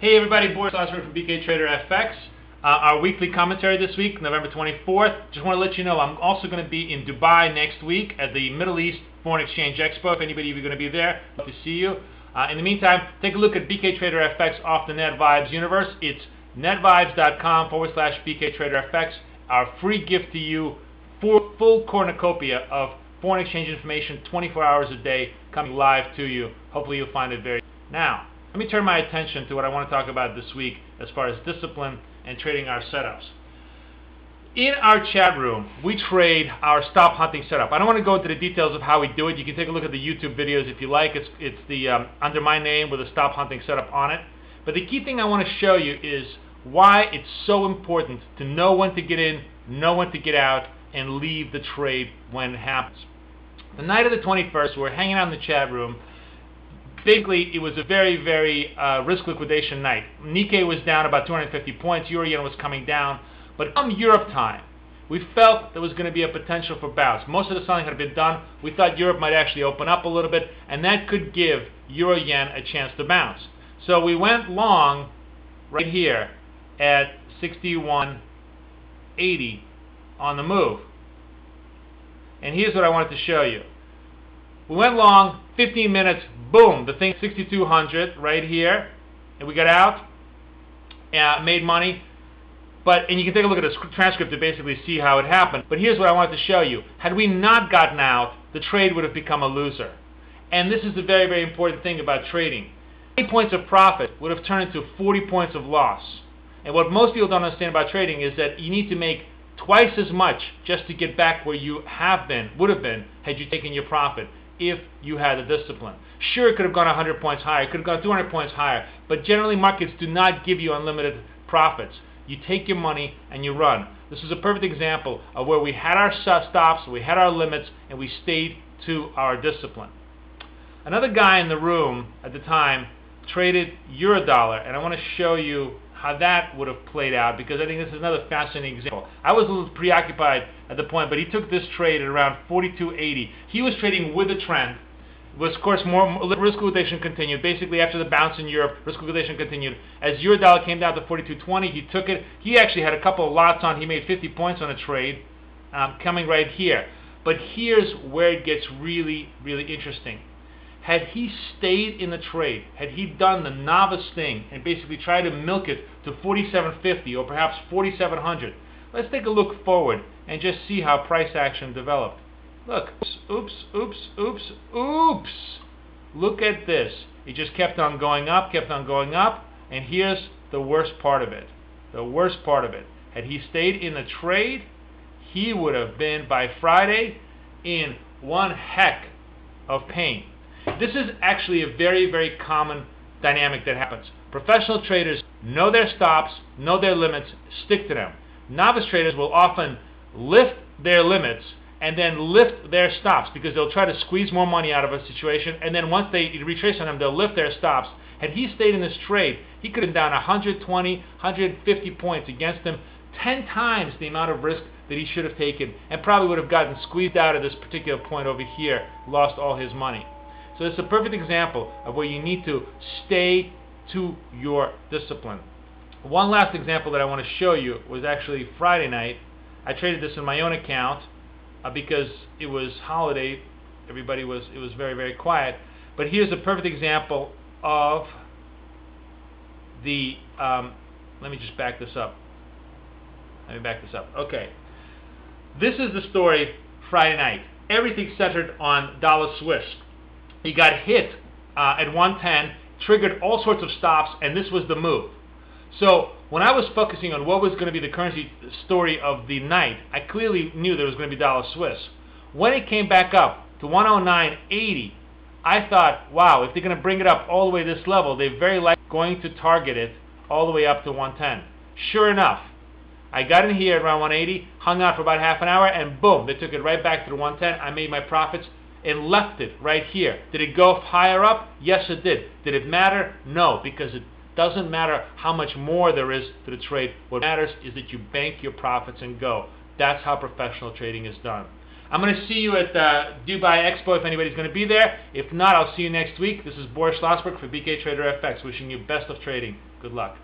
Hey everybody, Boris from BKTraderFx. Our weekly commentary this week, November 24th. Just want to let you know I'm also going to be in Dubai next week at the Middle East Foreign Exchange Expo. If anybody of you are going to be there, love to see you. In the meantime, take a look at BKTraderFx off the Net Vibes universe. It's netvibes.com/BKTraderFx. Our free gift to you, full cornucopia of foreign exchange information 24 hours a day coming live to you. Hopefully you'll find it very now. Let me turn my attention to what I want to talk about this week as far as discipline and trading our setups. In our chat room, we trade our stop hunting setup. I don't want to go into the details of how we do it. You can take a look at the YouTube videos if you like. It's the under my name with a stop hunting setup on it. But the key thing I want to show you is why it's so important to know when to get in, know when to get out, and leave the trade when it happens. The night of the 21st, we're hanging out in the chat room. Basically, it was a very, very risk liquidation night. Nikkei was down about 250 points. Euro-yen was coming down. But come Europe time, we felt there was going to be a potential for bounce. Most of the selling had been done. We thought Europe might actually open up a little bit, and that could give Euro-yen a chance to bounce. So we went long right here at 61.80 on the move. And here's what I wanted to show you. We went long, 15 minutes, boom, the thing 6,200 right here, and we got out, made money. And you can take a look at the transcript to basically see how it happened. But here's what I wanted to show you. Had we not gotten out, the trade would have become a loser. And this is the very, very important thing about trading. 20 points of profit would have turned into 40 points of loss. And what most people don't understand about trading is that you need to make twice as much just to get back where you would have been had you taken your profit, if you had the discipline. Sure, it could have gone 100 points higher, it could have gone 200 points higher, but generally markets do not give you unlimited profits. You take your money and you run. This is a perfect example of where we had our stops, we had our limits, and we stayed to our discipline. Another guy in the room at the time traded Eurodollar, and I want to show you how that would have played out, because I think this is another fascinating example. I was a little preoccupied at the point, but he took this trade at around 42.80. He was trading with a trend. It was, of course, more risk liquidation continued. Basically, after the bounce in Europe, risk liquidation continued. As Eurodollar came down to 42.20, he took it. He actually had a couple of lots on. He made 50 points on a trade coming right here. But here's where it gets really, really interesting. Had he stayed in the trade, had he done the novice thing and basically tried to milk it to 47.50 or perhaps 4700, let's take a look forward and just see how price action developed. Look, oops, oops, oops, oops. Look at this. It just kept on going up, and here's the worst part of it. The worst part of it. Had he stayed in the trade, he would have been, by Friday, in one heck of pain. This is actually a very, very common dynamic that happens. Professional traders know their stops, know their limits, stick to them. Novice traders will often lift their limits and then lift their stops, because they'll try to squeeze more money out of a situation, and then once they retrace on them, they'll lift their stops. Had he stayed in this trade, he could have been down 120, 150 points against him, 10 times the amount of risk that he should have taken, and probably would have gotten squeezed out at this particular point over here, lost all his money. So it's a perfect example of where you need to stay to your discipline. One last example that I want to show you was actually Friday night. I traded this in my own account because it was holiday. It was very, very quiet. But here's a perfect example of the, let me just back this up. Okay. This is the story Friday night. Everything centered on dollar Swiss. He got hit at 110, triggered all sorts of stops, and this was the move. So when I was focusing on what was going to be the currency story of the night, I clearly knew there was going to be dollar Swiss. When it came back up to 109.80, I thought, wow, if they're going to bring it up all the way to this level, they're very likely going to target it all the way up to 110. Sure enough, I got in here at around 180, hung out for about half an hour, and boom, they took it right back to the 110. I made my profits and left it right here. Did it go higher up? Yes, it did. Did it matter? No, because it doesn't matter how much more there is to the trade. What matters is that you bank your profits and go. That's how professional trading is done. I'm going to see you at the Dubai Expo if anybody's going to be there. If not, I'll see you next week. This is Boris Schlossberg for BKTraderFx, wishing you best of trading. Good luck.